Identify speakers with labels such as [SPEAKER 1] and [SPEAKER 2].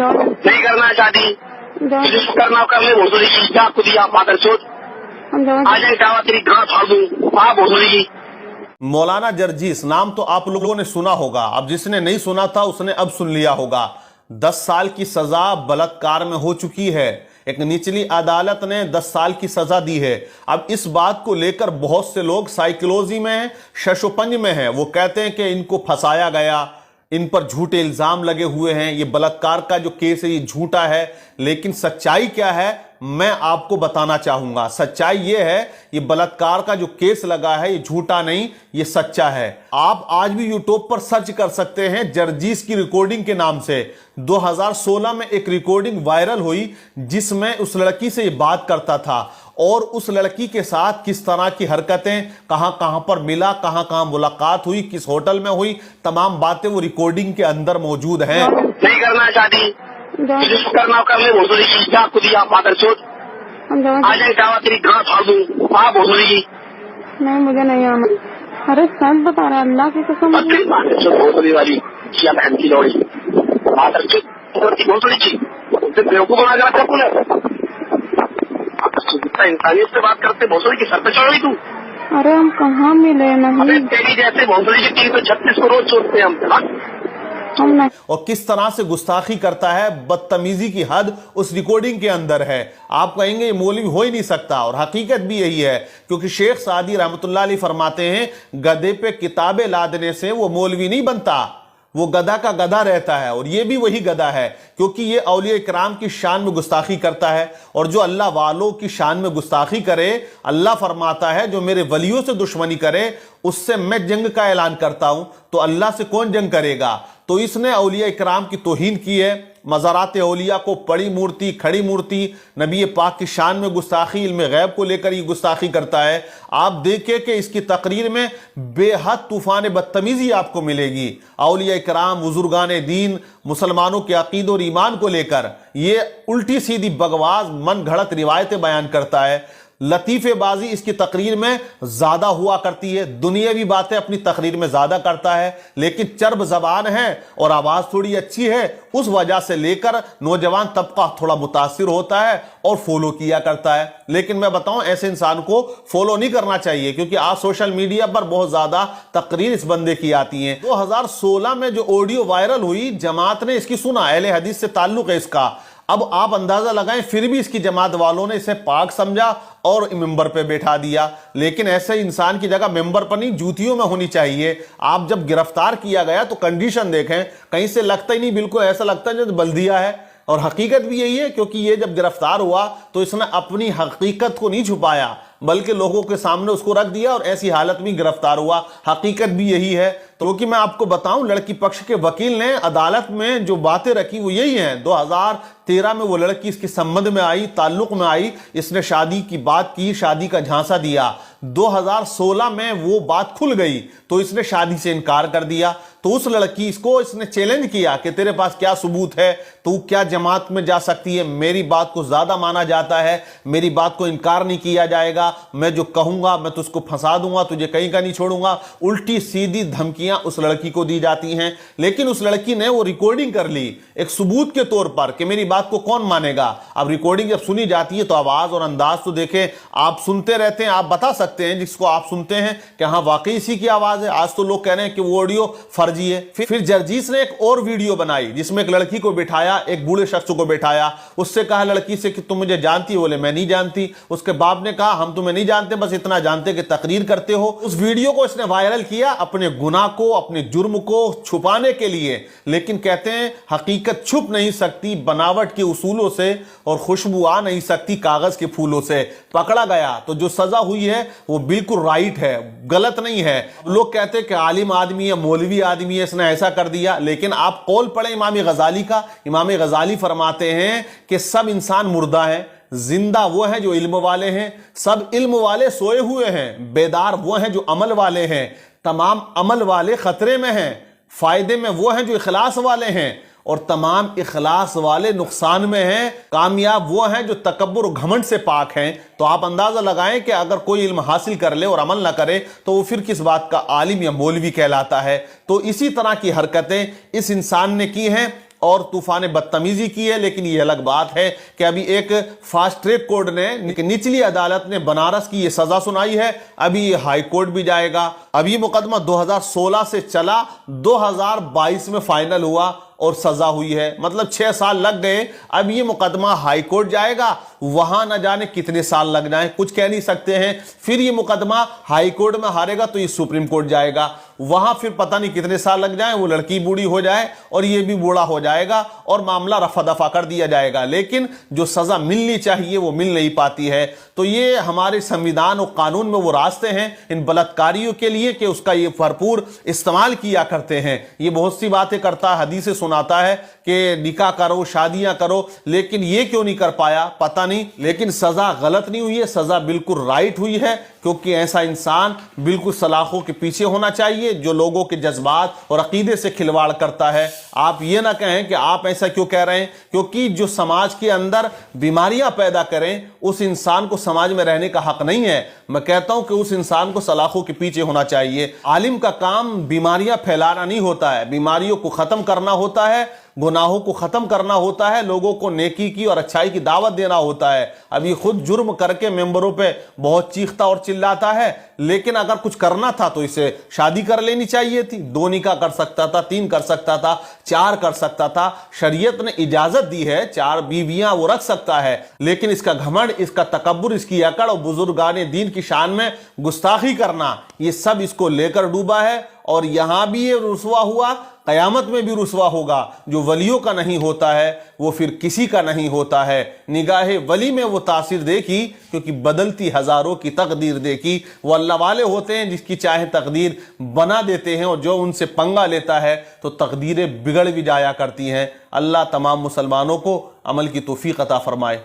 [SPEAKER 1] نہیں کرنا ہے شادی، جس کو کرنا کر لے، بھوسڑی کی کیا کدیا مادر چوت آ جائے ڈاوا تیری گاں پھاڑ دوں وہاں بھوسڑی کی۔
[SPEAKER 2] مولانا جرجیس نام تو آپ لوگوں نے سنا ہوگا، اب جس نے نہیں سنا تھا اس نے اب سن لیا ہوگا۔ 10 سال کی سزا بلاکار میں ہو چکی ہے، ایک نچلی عدالت نے 10 سال کی سزا دی ہے۔ اب اس بات کو لے کر بہت سے لوگ سائیکولوجی میں ہیں، شش و پنج میں ہیں، وہ کہتے ہیں کہ ان کو پھنسایا گیا، ان پر جھوٹے الزام لگے ہوئے ہیں، یہ بلاکار کا جو کیس ہے یہ جھوٹا ہے۔ لیکن سچائی کیا ہے میں آپ کو بتانا چاہوں گا۔ سچائی یہ ہے یہ بلاکار کا جو کیس لگا ہے یہ جھوٹا نہیں، یہ سچا ہے۔ آپ آج بھی یوٹیوب پر سرچ کر سکتے ہیں جرجیس کی ریکارڈنگ کے نام سے۔ 2016 میں ایک ریکارڈنگ وائرل ہوئی جس میں اس لڑکی سے یہ بات کرتا تھا اور اس لڑکی کے ساتھ کس طرح کی حرکتیں، کہاں کہاں پر ملا، کہاں کہاں ملاقات ہوئی، کس ہوٹل میں ہوئی، تمام باتیں وہ ریکارڈنگ کے اندر موجود ہیں۔
[SPEAKER 1] نہیں کرنا ہے شادی، جس کو کرنا کر لے، بھوسڑی کی کیا کدیا مادر چوت آ جائے ڈاوا تیری گاں پھاڑ دوں وہاں بھوسڑی کی۔
[SPEAKER 3] نہیں مجھے نہیں آنا، ارے سچ بتا رہا اللہ کی قسم۔
[SPEAKER 1] بھوسڑی والی کیا بہن کی لوڑی مادر چوت بھوسڑی کی بیوقوف بنا کے رکھا تھی۔ جتنا انسانیت سے بات کرتے بھوسڑی کی سر پہ چڑھ گئی تو۔
[SPEAKER 3] ارے ہم کہاں ملے نہیں،
[SPEAKER 1] تیری جیسے بھوسڑی کی 336 کو روز چھوڑتے ہیں ہم۔
[SPEAKER 2] اور کس طرح سے گستاخی کرتا ہے، بدتمیزی کی حد اس ریکارڈنگ کے اندر ہے۔ آپ کہیں گے یہ مولوی ہو ہی نہیں سکتا، اور حقیقت بھی یہی ہے، کیونکہ شیخ سعدی رحمۃ اللہ علیہ فرماتے ہیں گدھے پہ کتابیں لادنے سے وہ مولوی نہیں بنتا، وہ گدھا کا گدھا رہتا ہے، اور یہ بھی وہی گدھا ہے، کیونکہ یہ اولیاء اکرام کی شان میں گستاخی کرتا ہے۔ اور جو اللہ والوں کی شان میں گستاخی کرے، اللہ فرماتا ہے جو میرے ولیوں سے دشمنی کرے اس سے میں جنگ کا اعلان کرتا ہوں، تو اللہ سے کون جنگ کرے گا؟ تو اس نے اولیاء اکرام کی توہین کی ہے، مزارات اولیاء کو پڑی مورتی، کھڑی مورتی، نبی پاک کی شان میں گستاخی، علم غیب کو لے کر یہ گستاخی کرتا ہے۔ آپ دیکھیں کہ اس کی تقریر میں بے حد طوفان بدتمیزی آپ کو ملے گی۔ اولیاء اکرام، بزرگان دین، مسلمانوں کے عقید اور ایمان کو لے کر یہ الٹی سیدھی بکواس، من گھڑت روایتیں بیان کرتا ہے۔ لطیفے بازی اس کی تقریر میں زیادہ ہوا کرتی ہے، دنیاوی باتیں اپنی تقریر میں زیادہ کرتا ہے، لیکن چرب زبان ہے اور آواز تھوڑی اچھی ہے، اس وجہ سے لے کر نوجوان طبقہ تھوڑا متاثر ہوتا ہے اور فالو کیا کرتا ہے۔ لیکن میں بتاؤں ایسے انسان کو فالو نہیں کرنا چاہیے، کیونکہ آج سوشل میڈیا پر بہت زیادہ تقریر اس بندے کی آتی ہیں۔ 2016 میں جو آڈیو وائرل ہوئی، جماعت نے اس کی سنا، اہل حدیث سے تعلق ہے اس کا۔ اب آپ اندازہ لگائیں پھر بھی اس کی جماعت والوں نے اسے پاک سمجھا اور ممبر پہ بیٹھا دیا۔ لیکن ایسے انسان کی جگہ ممبر پر نہیں جوتیوں میں ہونی چاہیے۔ آپ جب گرفتار کیا گیا تو کنڈیشن دیکھیں، کہیں سے لگتا ہی نہیں، بالکل ایسا لگتا ہے جیسے بلدیہ ہے، اور حقیقت بھی یہی ہے، کیونکہ یہ جب گرفتار ہوا تو اس نے اپنی حقیقت کو نہیں چھپایا بلکہ لوگوں کے سامنے اس کو رکھ دیا، اور ایسی حالت میں گرفتار ہوا۔ حقیقت بھی یہی ہے۔ تو کہ میں آپ کو بتاؤں لڑکی پکش کے وکیل نے عدالت میں جو باتیں رکھی وہ یہی ہیں۔ 2013 میں وہ لڑکی اس کے سمبند میں آئی، تعلق میں آئی، اس نے شادی کی بات کی، شادی کا جھانسا دیا۔ 2016 میں وہ بات کھل گئی تو اس نے شادی سے انکار کر دیا۔ تو اس لڑکی اس نے چیلنج کیا کہ تیرے پاس کیا ثبوت ہے، تو کیا جماعت میں جا سکتی ہے؟ میری بات کو زیادہ مانا جاتا ہے، میری بات کو انکار نہیں کیا جائے گا، میں جو کہوں گا میں تو اس کو پھنسا دوں گا، تجھے کہیں کا نہیں چھوڑوں گا۔ الٹی سیدھی دھمکیاں اس لڑکی کو دی جاتی ہیں، لیکن اس لڑکی نے وہ ریکارڈنگ کر لی ایک ثبوت کے طور پر کہ میری بات کو کون مانے گا۔ اب ریکارڈنگ جب سنی جاتی ہے تو آواز اور انداز تو دیکھیں، آپ سنتے رہتے ہیں، آپ بتا سکتے ہیں جس کو آپ سنتے ہیں کہ ہاں واقعی اسی کی آواز ہے۔ آج تو لوگ کہہ رہے ہیں کہ وہ آڈیو فرضی ہے۔ پھر جرجیس نے ایک اور ویڈیو بنائی جس میں ایک لڑکی کو بٹھایا، ایک بوڑھے شخص کو بٹھایا، اس سے کہا لڑکی سے کہ تم مجھے جانتی ہو؟ بولے میں نہیں جانتی۔ اس کے باپ نے کہا ہم تمہیں نہیں جانتے، بس اتنا جانتے کہ تقریر کرتے ہو۔ اس ویڈیو کو اس نے وائرل کیا اپنے گناہ کو، اپنے جرم کو چھپانے کے لیے، لیکن کہتے ہیں حقیقت چھپ نہیں سکتی بناوٹ کے اصولوں سے، اور خوشبو آ نہیں سکتی کاغذ کے پھولوں سے۔ پکڑا گیا تو جو سزا ہوئی ہے وہ بالکل رائٹ ہے، غلط نہیں ہے۔ لوگ کہتے ہیں کہ عالم آدمی ہے، مولوی آدمی ہے، اس نے ایسا کر دیا، لیکن آپ قول پڑھیں امام غزالی کا۔ امام غزالی فرماتے ہیں کہ سب انسان مردہ ہیں، زندہ وہ ہیں جو علم والے ہیں، سب علم والے سوئے ہوئے ہیں، بیدار وہ ہیں جو عمل والے ہیں، تمام عمل والے خطرے میں ہیں، فائدے میں وہ ہیں جو اخلاص والے ہیں، اور تمام اخلاص والے نقصان میں ہیں، کامیاب وہ ہیں جو تکبر و گھمنڈ سے پاک ہیں۔ تو آپ اندازہ لگائیں کہ اگر کوئی علم حاصل کر لے اور عمل نہ کرے تو وہ پھر کس بات کا عالم یا مولوی کہلاتا ہے۔ تو اسی طرح کی حرکتیں اس انسان نے کی ہیں، اور طوفان بدتمیزی کی ہے، لیکن یہ الگ بات ہے کہ ابھی ایک فاسٹ ٹریک کورٹ نے، نچلی عدالت نے بنارس کی یہ سزا سنائی ہے، ابھی یہ ہائی کورٹ بھی جائے گا۔ اب یہ مقدمہ 2016 سے چلا، 2022 میں فائنل ہوا اور سزا ہوئی ہے، مطلب 6 سال لگ گئے۔ اب یہ مقدمہ ہائی کورٹ جائے گا، وہاں نہ جانے کتنے سال لگ جائیں، کچھ کہہ نہیں سکتے ہیں۔ پھر یہ مقدمہ ہائی کورٹ میں ہارے گا تو یہ سپریم کورٹ جائے گا، وہاں پھر پتہ نہیں کتنے سال لگ جائیں، وہ لڑکی بوڑھی ہو جائے اور یہ بھی بوڑھا ہو جائے گا اور معاملہ رفع دفع کر دیا جائے گا، لیکن جو سزا ملنی چاہیے وہ مل نہیں پاتی ہے۔ تو یہ ہمارے سنویدھان اور قانون میں وہ راستے ہیں ان بلاتکاریوں کے لیے کہ اس کا یہ بھرپور استعمال کیا کرتے ہیں۔ یہ بہت سی باتیں کرتا ہے، حدیثیں سناتا ہے کہ نکاح کرو، شادیاں کرو، لیکن یہ کیوں نہیں کر پایا پتہ نہیں۔ لیکن سزا غلط نہیں ہوئی ہے، سزا بالکل رائٹ ہوئی ہے، کیونکہ ایسا انسان بالکل سلاخوں کے پیچھے ہونا چاہیے جو لوگوں کے جذبات اور عقیدے سے کھلواڑ کرتا ہے۔ آپ یہ نہ کہیں کہ آپ ایسا کیوں کہہ رہے ہیں، کیونکہ جو سماج کے اندر بیماریاں پیدا کریں اس انسان کو سماج میں رہنے کا حق نہیں ہے۔ میں کہتا ہوں کہ اس انسان کو سلاخوں کے پیچھے ہونا چاہیے۔ عالم کا کام بیماریاں پھیلانا نہیں ہوتا ہے، بیماریوں کو ختم کرنا ہوتا ہے، گناہوں کو ختم کرنا ہوتا ہے، لوگوں کو نیکی کی اور اچھائی کی دعوت دینا ہوتا ہے۔ ابھی خود جرم کر کے ممبروں پہ بہت چیختا اور چلاتا ہے، لیکن اگر کچھ کرنا تھا تو اسے شادی کر لینی چاہیے تھی، 2 نکاح کر سکتا تھا، 3 کر سکتا تھا، 4 کر سکتا تھا۔ شریعت نے اجازت دی ہے 4 بیویاں وہ رکھ سکتا ہے، لیکن اس کا گھمنڈ، اس کا تکبر، اس کی اکڑ اور بزرگان دین کی شان میں گستاخی کرنا، یہ سب اس کو لے کر ڈوبا ہے، اور یہاں بھی یہ رسوا ہوا، قیامت میں بھی رسوا ہوگا۔ جو ولیوں کا نہیں ہوتا ہے وہ پھر کسی کا نہیں ہوتا ہے۔ نگاہ ولی میں وہ تاثیر دیکھی کیونکہ بدلتی ہزاروں کی تقدیر دیکھی۔ وہ اللہ والے ہوتے ہیں جس کی چاہے تقدیر بنا دیتے ہیں، اور جو ان سے پنگا لیتا ہے تو تقدیریں بگڑ بھی جایا کرتی ہیں۔ اللہ تمام مسلمانوں کو عمل کی توفیق عطا فرمائے۔